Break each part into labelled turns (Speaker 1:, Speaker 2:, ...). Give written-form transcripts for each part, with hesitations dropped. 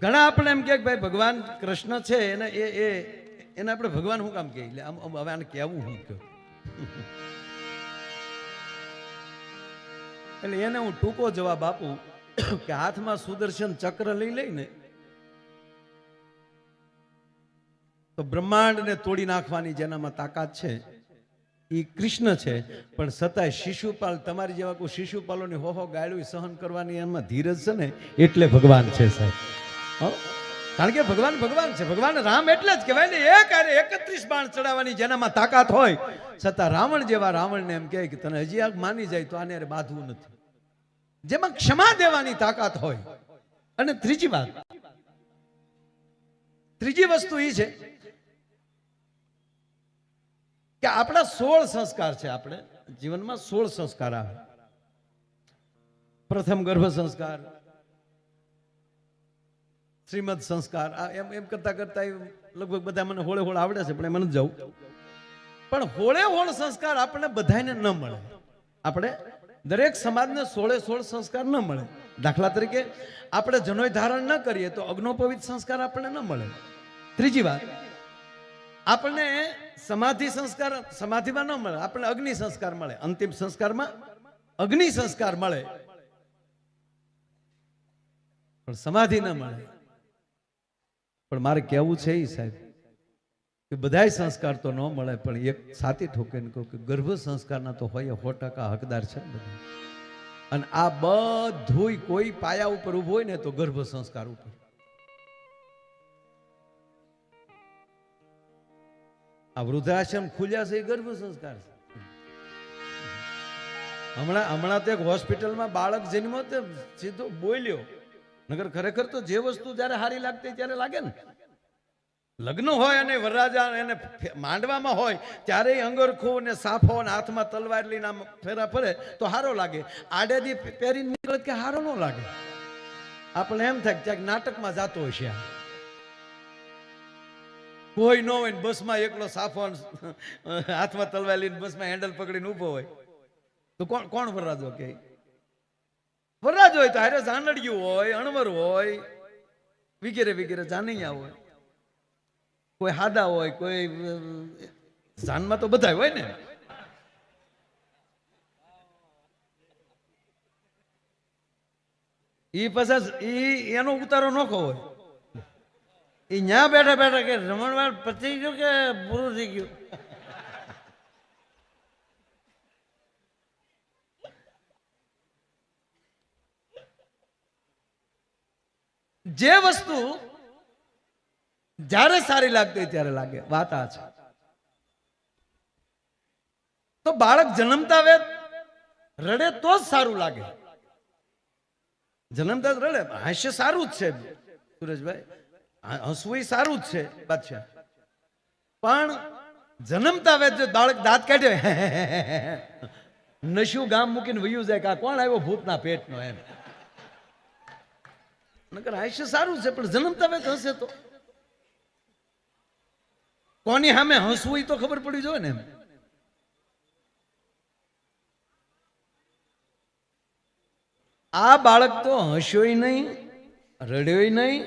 Speaker 1: ઘણા આપણે એમ કે ભાઈ ભગવાન કૃષ્ણ છે એને એને આપણે ભગવાન શું કામ કહે એટલે હવે આને કહેવું શું કહ્યું એટલે એને હું ટૂંકો જવાબ આપું કે હાથમાં સુદર્શન ચક્ર લઈ લઈને તો બ્રહ્માંડને તોડી નાખવાની જેનામાં તાકાત છે એ કૃષ્ણ છે, પણ છતાંય શિશુપાલ તમારી જેવા કોઈ શિશુપાલોની હોહો ગાળું સહન કરવાની એમાં ધીરજ છે ને એટલે ભગવાન છે સાહેબ. કારણ કે ભગવાન ભગવાન છે. ભગવાન રામ એટલે જ કહેવાય ને એક અરે 31 બાણ ચડાવવાની જેનામાં તાકાત હોય છતાં રાવણ જેવા રાવણને એમ કહે કે તને હજી આગ માની જાય તો આને બાંધવું નથી, જેમાં ક્ષમા દેવાની તાકાત હોય. અને ત્રીજી વસ્તુ એ છે કે આપણા 16 સંસ્કાર છે. આપણે જીવનમાં 16 સંસ્કાર આવે. પ્રથમ ગર્ભ સંસ્કાર, શ્રીમદ સંસ્કાર, એમ કરતા કરતા લગભગ બધા મને હોળે હોળ આવડે છે, પણ મને જવું પણ હોળે હોળ સંસ્કાર આપણને બધાને ન મળે. આપણે દરેક સમાજને 16 સંસ્કાર ન મળે. દાખલા તરીકે આપણે જનોય ધારણ ન કરીએ તો અગ્નોપવિત સંસ્કાર આપણને ન મળે. ત્રીજી વાત, આપણને સમાધિ સંસ્કાર સમાધિમાં ન મળે, આપણને અગ્નિ સંસ્કાર મળે. અંતિમ સંસ્કારમાં અગ્નિ સંસ્કાર મળે પણ સમાધિ ન મળે. પણ મારે કહેવું છે એ સાહેબ કે બધાય સંસ્કાર તો ન મળે, પણ એક સાથી ઠોકીને કહું કે ગર્ભ સંસ્કારના તો હોય 100% હકદાર છે બધા. અને આ બધું કોઈ પાયા ઉપર ઉભો હોય ને તો ગર્ભ સંસ્કાર ઉપર. આ વૃદ્ધાશ્રમ ખુલ્યા છે એ ગર્ભ સંસ્કાર છે. હમણાં તો એક હોસ્પિટલમાં બાળક જન્મ્યો તે સીધો બોલ્યો. નગર ખરેખર તો જે વસ્તુ જ્યારે સારી લાગતી ત્યારે લાગે ને. લગ્ન હોય અને વરરાજા એને માંડવામાં હોય ત્યારે અંગરખું ને સાફો ને હાથમાં તલવાર લઈને આમ ફેરા ફરે તો સારો લાગે. આડેથી પહેરીને નીકળે કે સારો ન લાગે. આપણે એમ થાય ક્યાંક નાટકમાં જાતો હશે. કોઈ ન હોય ને બસમાં એકલો સાફો હાથમાં તલવાર લઈને બસમાં હેન્ડલ પકડીને ઉભો હોય તો કોણ વરરાજો કે? વરરાજ હોય તો હારે જાનડિયું હોય, અણવર હોય, વગેરે વગેરે જાનૈયા હોય. કોઈ હાદા હોય, કોઈ જાનમાં તો બધા હોય ને. ઈ પછી એનો ઉતારો નોખો હોય. ઈ ન્યા બેઠા બેઠા કે રમણવાર પતી ગયું કે પૂરું થઈ ગયું. જે વસ્તુ જ્યારે સારી લાગતી ત્યારે લાગે. વાત આ છે. તો બાળક જન્મતા વેત રડે તો જ સારું લાગે. જન્મતા જ રડે. હાસ્ય સારું જ છે સુરેશભાઈ, હસવું સારું જ છે બાદશાહ, પણ જન્મતા વેત જો બાળક દાંત કાઢે નશું ગામ મૂકીને વયું જાય કે કોણ આવ્યો ભૂતના પેટનો એમ. નકર હાસ્ય સારું છે પણ જન્મતા વેત હશે તો કોની સામે હસવું તો ખબર પડી જોઈએ ને. આ બાળક તો હસ્યોય નહીં, રડ્યોય નહીં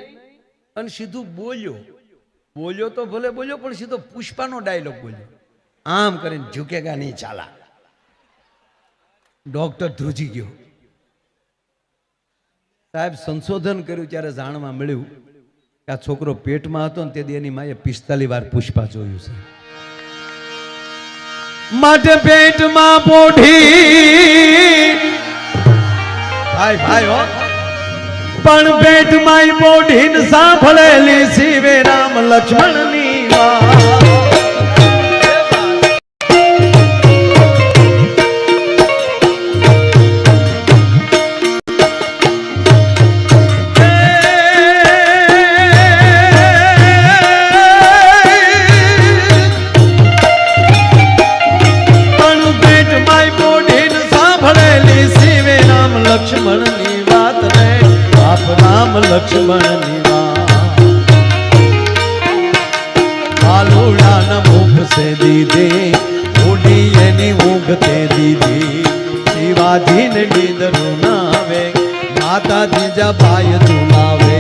Speaker 1: અને સીધું બોલ્યો તો ભલે બોલ્યો પણ સીધો પુષ્પાનો ડાયલોગ બોલ્યો. આમ કરીને ઝુકેગા નહીં ચાલા. ડોક્ટર ધ્રુજી ગયો. સાહેબ સંશોધન કર્યું ત્યારે જાણવા મળ્યું કે આ છોકરો પેટમાં હતો ને તે એની માએ 45 વાર પુષ્પા જોયું છે. માટે પેટમાં પોઢી ભાઈ હો પણ પેટમાં પોઢીને સાંભળેલી શિવે રામ લક્ષ્મણની વાત. લક્ષ્મણની વાત ને બાપ રામ લક્ષ્મણની વાત. આલુડાના મુખ સે દીધે ઓડી એની ઊંઘ તે દીધી. શિવાજીને નીંદર ના આવે, માતા જીજા ભાઈ ઝુલાવે.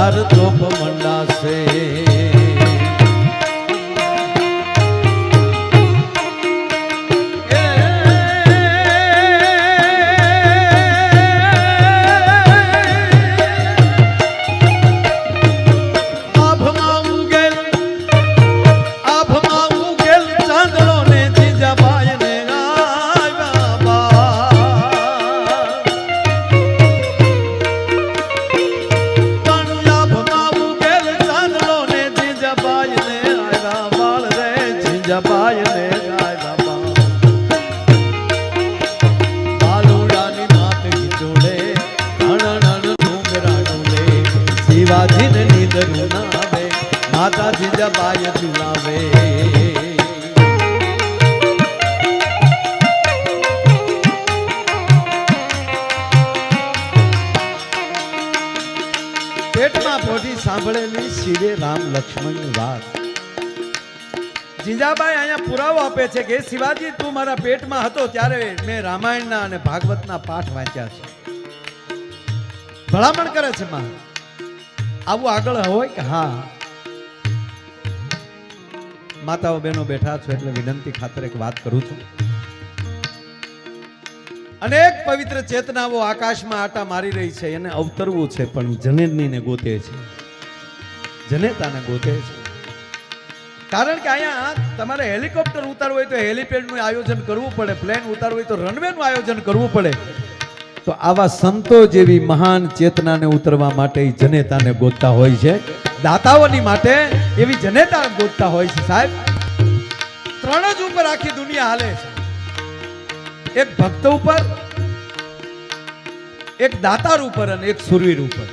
Speaker 1: ચાર તોપ મંડાશે શિવાજીને નીંદરું ના આવે માતા જીજાબાઈ ઝુલાવે પેટમાં પોઢી સાંભળેલી શિવે રામ લક્ષ્મણની વાત જીજાબાઈ અહીંયા પુરાવો આપે છે કે શિવાજી તું મારા પેટમાં હતો ત્યારે મેં રામાયણના અને ભાગવતના પાઠ વાંચ્યા છે ભલામણ કરે છે માં આવું આગળ હોય કે હા માતાઓ બહેનો બેઠા છો એટલે વિનંતી ખાતર એક વાત કરું છું અનેક પવિત્ર ચેતનાઓ આકાશમાં આટા મારી રહી છે એને અવતરવું છે પણ જનેતાને ગોતે છે જનેતાને ગોતે છે કારણ કે અહીંયા તમારે હેલિકોપ્ટર ઉતારવું હોય તો હેલિપેડનું આયોજન કરવું પડે પ્લેન ઉતારવું હોય તો રનવેનું આયોજન કરવું પડે તો આવા સંતો જેવી મહાન ચેતનાને ઉતરવા માટે જનેતાને ગોતતા હોય છે દાતાઓની માટે એવી જનેતા ગોતતા હોય છે સાહેબ ત્રણ જ ઉપર આખી દુનિયા હાલે છે એક ભક્ત ઉપર એક દાતાર ઉપર અને એક સુરવીર ઉપર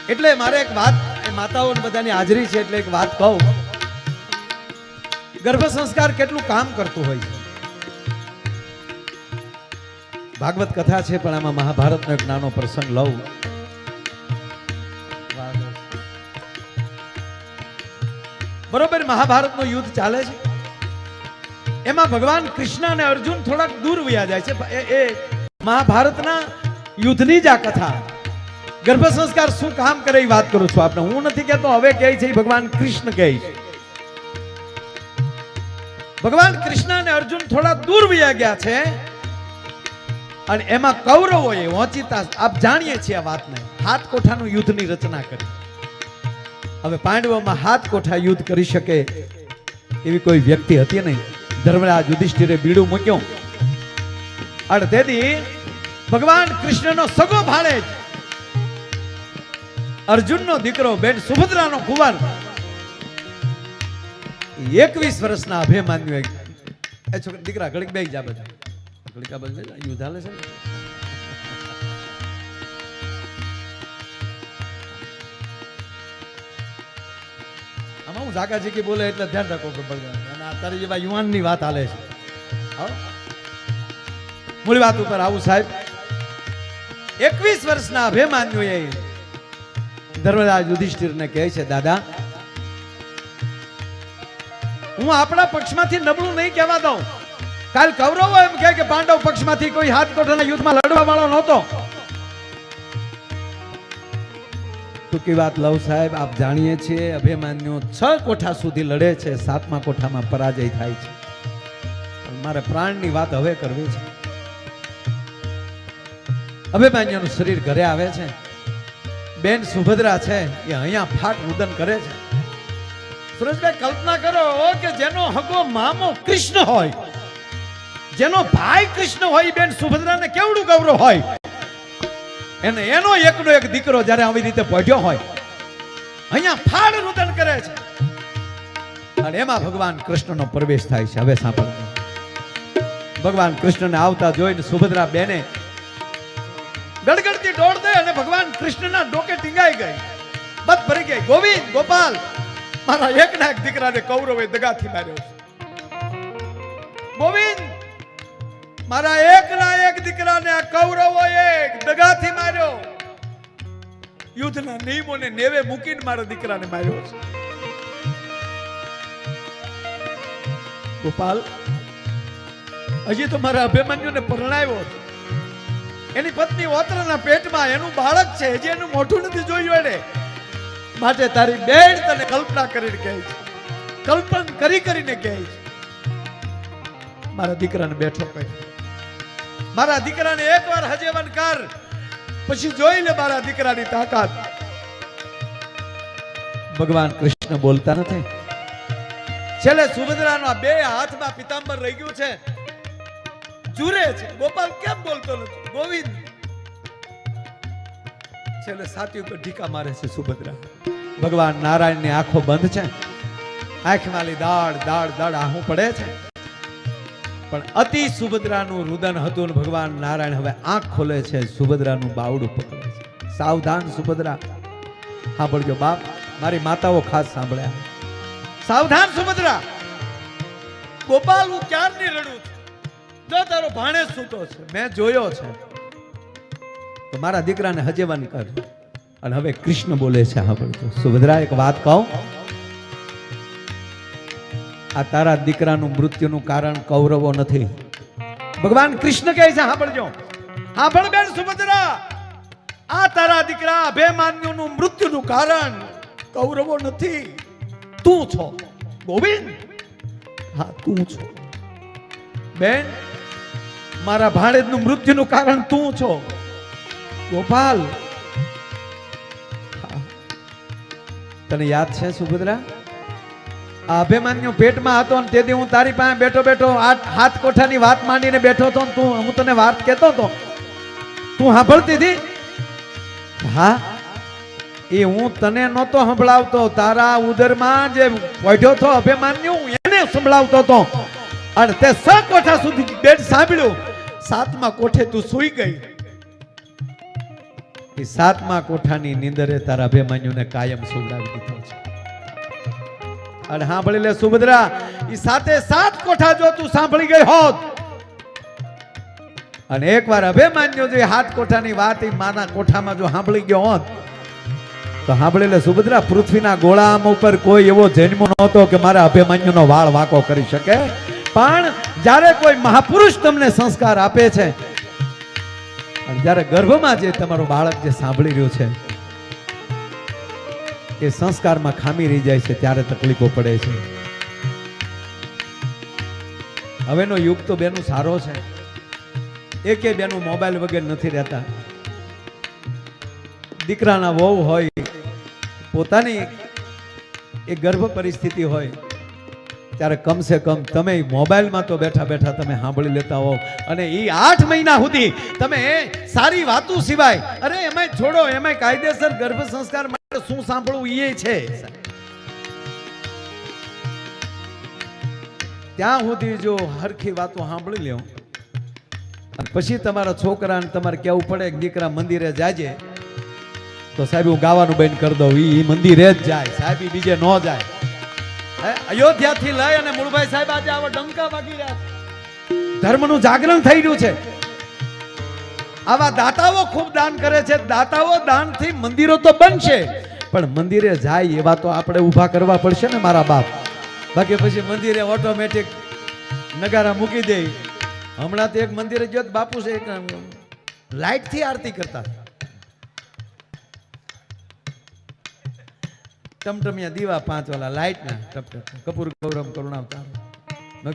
Speaker 1: એટલે મારે એક વાત માતાઓ બધાની હાજરી છે એટલે એક વાત કહું ગર્ભ સંસ્કાર કેટલું કામ કરતું હોય છે ભાગવત કથા છે પણ આમાં મહાભારતનો એક નાનો પ્રસંગ લઉં બરોબર મહાભારતનું યુદ્ધ ચાલે છે એમાં ભગવાન કૃષ્ણ અને અર્જુન થોડાક દૂર વયા જાય છે એ મહાભારતના યુદ્ધની જ આ કથા ગર્ભ સંસ્કાર શું કામ કરે એ વાત કરું છું આપણે હું નથી કહેતો હવે કહે છે ભગવાન કૃષ્ણ કહે છે ભગવાન કૃષ્ણ અને અર્જુન થોડા દૂર વયા ગયા છે અને એમાં કૌરવોએ વંચિતા આપ જાણીએ છીએ આ વાતને હાથ કોઠાનું યુદ્ધની રચના કરી હવે પાંડવોમાં હાથ કોઠા યુદ્ધ કરી શકે એવી કોઈ વ્યક્તિ હતી નહીં ધર્મરાજ યુધિષ્ઠિરે બીડું મૂક્યું અને તેથી ભગવાન કૃષ્ણનો સગો ભાણેજ અર્જુનનો દીકરો બેન સુભદ્રાનો કુંવર 21 વર્ષના અભિમાન્યુ એ છોકરા દીકરા ઘડીક બેસી જા બધા યુદ્ધ હાલે છે આમાં હું ઝાકાજી કે બોલે એટલે ધ્યાન રાખો અને તારી જેવા યુવાનની વાત હાલે છે મૂળ વાત ઉપર આવું સાહેબ 21 વર્ષના અભિમાન્યુ એ ધર્મરાજ યુધિષ્ઠિરને કહે છે દાદા હું આપણા પક્ષમાંથી નબળું નહીં કહેવા દઉં કાલ કૌરવો એમ કહે કે પાંડવ પક્ષમાંથી કોઈ હાથ કોઠાના યુદ્ધમાં લડવા વાળો નહોતો ટૂંકી વાત લવ સાહેબ આપ જાણીએ છીએ અભિમાન્યુ 6 કોઠા સુધી લડે છે 7મા કોઠામાં પરાજય થાય છે મારે પ્રાણની વાત હવે કરવી છે અભિમાન્યુનું શરીર ઘરે આવે છે બેન સુભદ્રા છે એ અહીંયા ફાટ રુદન કરે છે સુરેશભાઈ કલ્પના કરો કે જેનો હગો મામો કૃષ્ણ હોય જેનો ભાઈ કૃષ્ણ હોય બેન સુભદ્રાને કેવડું ગૌરવ હોય એને એનો એકનો એક દીકરો જ્યારે આવી રીતે પહોંચ્યો હોય અહીંયા ફાડ રુદન કરે છે અને એમાં ભગવાન કૃષ્ણનો પ્રવેશ થાય છે હવે સાંભળો ભગવાન કૃષ્ણને આવતા જોઈને સુભદ્રા બેને ગડગડતી દોડ દે અને ભગવાન કૃષ્ણના ડોકે ટીંગાઈ ગઈ બત ભરી ગઈ ગોવિંદ ગોપાલ મારા એકના એક દીકરાને કૌરવે દગાથી માર્યો છે ગોવિંદ મારા એકના એક દીકરાને આ કૌરવોએ દગાથી માર્યો યુદ્ધના નિયમોને નેવે મૂકીને મારા દીકરાને માર્યો છે ગોપાલ હજી તો મારા અભિમન્યુને પરણાવ્યો છે એની પત્ની ઓતરાના પેટમાં એનું બાળક છે, હજી એનું મોઢું નથી જોયું એને. માટે તારી બેન તને કલ્પના કરીને કહે છે, કલ્પન કરીને કહે છે, મારા દીકરાને બેઠો કરી, મારા દીકરાને એકવાર હજેવન કર, પછી જોઈ લે મારા દીકરાની તાકાત. ભગવાન કૃષ્ણ બોલતા નથી. છેલ્લે સુભદ્રાના બે હાથમાં પિતાંબર રહી ગયું છે, જુરે છે. ગોપાલ કેમ બોલતો નથી? ગોવિંદ છેલ્લે છાતી ઉપર ઢીકા મારે છે સુભદ્રા. ભગવાન નારાયણની આંખો બંધ છે, આંખમાં દાળ દાળ દાળ આહું પડે છે, પણ અતિ સુભદ્રાનું રુદન હતું. ભગવાન નારાયણ હવે આંખ ખોલે છે, સુભદ્રાનું બાવડું પકડે છે. સાવધાન સુભદ્રા, સાંભળજો બાપ, મારી માતાઓ ખાસ સાંભળ્યા. સાવધાન સુભદ્રા, ગોપાલ હું ક્યારની રડું છું, જો તારો ભાણેજ સૂતો છે, મેં જોયો છે, તો મારા દીકરાને હજેવન કર. અને હવે કૃષ્ણ બોલે છે, સાંભળજો સુભદ્રા, એક વાત કહું, આ તારા દીકરાનું મૃત્યુનું કારણ કૌરવો નથી. ભગવાન કૃષ્ણ કહે છે, સાંભળજો, સાંભળ બેન સુભદ્રા, આ તારા દીકરા અભિમન્યુનું મૃત્યુનું કારણ કૌરવો નથી, તું છો ગોવિંદ. હા તું છો બેન, મારા ભાણેજનું મૃત્યુનું કારણ તું છો ગોપાલ. તને યાદ છે સુભદ્રા, આ અભિમન્યુ પેટમાં હતો ને તેથી હું તારી પાસે બેઠો બેઠો હાથ કોઠાની વાત માંડીને બેઠો હતો, હું તને વાત કહેતો હતો, તું સાંભળતી હતી? હા, એ હું તને નહોતો સંભળાવતો, તારા ઉદરમાં જે પડ્યો હતો અભિમન્યુ એને સંભળાવતો હતો. અને તે 6 કોઠા સુધી બેટ સાંભળ્યું, 7મા કોઠે તું સૂઈ ગઈ. એ 7મા કોઠાની નીંદરે તારા અભિમન્યુને કાયમ સુવડાવી દીધો છે. અને સાંભળી લે સુભદ્રા, એ 7 કોઠા જો તું સાંભળી ગઈ હોત, અને એકવાર અભિમન્યુ જે 7 કોઠાની વાત એ માના કોઠામાં જો સાંભળી ગયો હોત, તો સાંભળી લે સુભદ્રા, પૃથ્વીના ગોળામ ઉપર કોઈ એવો જન્મ નહોતો કે મારા અભિમન્યુનો વાળ વાંકો કરી શકે. પણ જ્યારે કોઈ મહાપુરુષ તમને સંસ્કાર આપે છે, અને જ્યારે ગર્ભમાં જે તમારું બાળક જે સાંભળી રહ્યું છે એ સંસ્કારમાં ખામી રહી જાય છે, ત્યારે તકલીફો પડે છે. હવેનો યુગ તો બેનું સારો છે, એકે બેનું મોબાઈલ વગર નથી રહેતા. દીકરાના વહુ હોય, પોતાની એ ગર્ભ પરિસ્થિતિ હોય, ત્યારે કમસે કમ તમે મોબાઈલમાં તો બેઠા બેઠા તમે સાંભળી લેતા હો. અને એ 8 મહિના સુધી તમે સારી વાતો સિવાય, અરે એમાંય છોડો, એમાંય કાયદેસર ગર્ભ સંસ્કાર માટે શું સાંભળવું એ છે, ત્યાં સુધી જો હરખી વાતો સાંભળી લ્યો, પછી તમારા છોકરાને તમારે કેવું પડે કે દીકરા મંદિરે જાજે, તો સાહેબ હું ગાવાનું બંધ કરી દઉં, એ મંદિરે જ જાય સાહેબ, બીજે ન જાય. અયોધ્યાથી લઈ અને મૂળભાઈ સાહેબ આજે આવા ડંકા વાગી રહ્યા છે, ધર્મનું જાગરણ થઈ રહ્યું છે. આવા દાતાઓ ખૂબ દાન કરે છે, દાતાઓ દાનથી મંદિરો તો બનશે, પણ મંદિરે જાય એવા તો આપણે ઊભા કરવા પડશે ને મારા બાપ. બાકી પછી મંદિરે ઓટોમેટિક નગારા મૂકી દે. હમણાં તો એક મંદિરે ગયો બાપુ છે, એક લાઈટથી આરતી કરતા, ટમટમિયા દીવા 5 વાળા લાઈટના કપૂર ગૌરમ કરુણાવતા.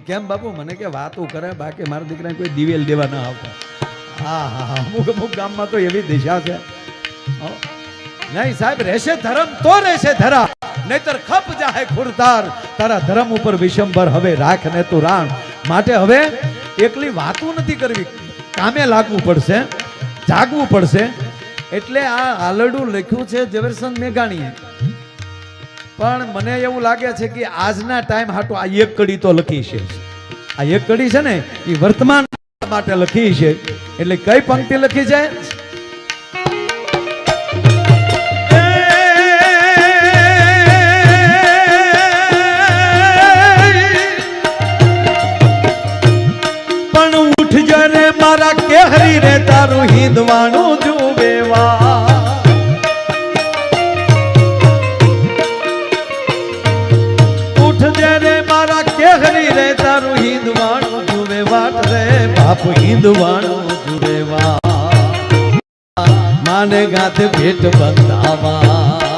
Speaker 1: કેમ બાપુ? મને કે વાતું કરે, બાકી મારા દીકરાને કોઈ દિવેલ દેવા ન આવતા. હા હા હા, અમુક ગામમાં તો એવી દિશા છે. નહીં સાહેબ, રહેશે ધર્મ તો રહેશે ધરા, નહીતર ખપ જાહે ખુરતાર. તારા ધર્મ ઉપર વિશંબર હવે રાખ ને તું રાણ. માટે હવે એકલી વાતું નથી કરવી, કામે લાગવું પડશે, જાગવું પડશે. એટલે આ આલડું લખ્યું છે ઝવેરચંદ મેઘાણીએ, પણ મને એવું લાગે છે કે આજના ટાઈમ હાટું આ એક કડી તો લખી છે. આ એક કડી છે ને એ વર્તમાન માટે લખી છે. એટલે કઈ પંક્તિ લખી છે? પણ ઉઠ જરે મારા કેહરી રે તારું હિંદવાણું જુવેવા. હરી રે તારું હિંદવાણું જુવે વાટ રે બાપ હિંદવાણું જુવે વાટ. માને ગાથે ભેટ બંધાવા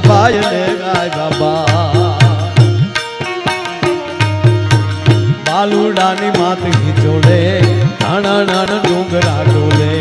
Speaker 1: ભાઈ ને ગાય બાબા બાલુડાની માત ખીચોડે નાના નાના ડુંગરા ડોલે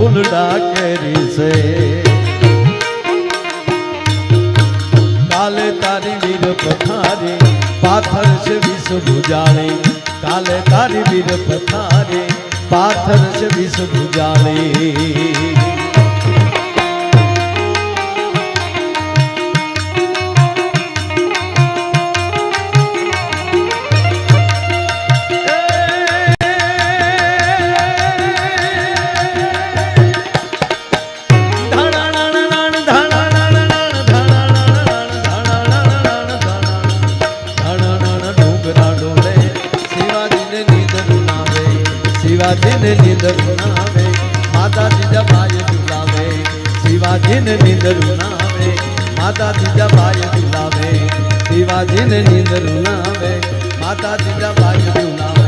Speaker 1: ફૂલડા કેરી છે કાલે તારી વીર પથારી પાથર છે વિષ ભુજાળી કાલે તારી વીર પથારી પાથર છે વિષ ભુજાળી શિવાજીને નીંદર નાવે માતા જીજા ભાઈ ઝુલાવે શિવાજીને નીંદર નાવે માતા જીજા ભાઈ ઝુલાવે શિવાજીને નીંદર નાવે માતા જીજા ભાઈ ઝુલાવે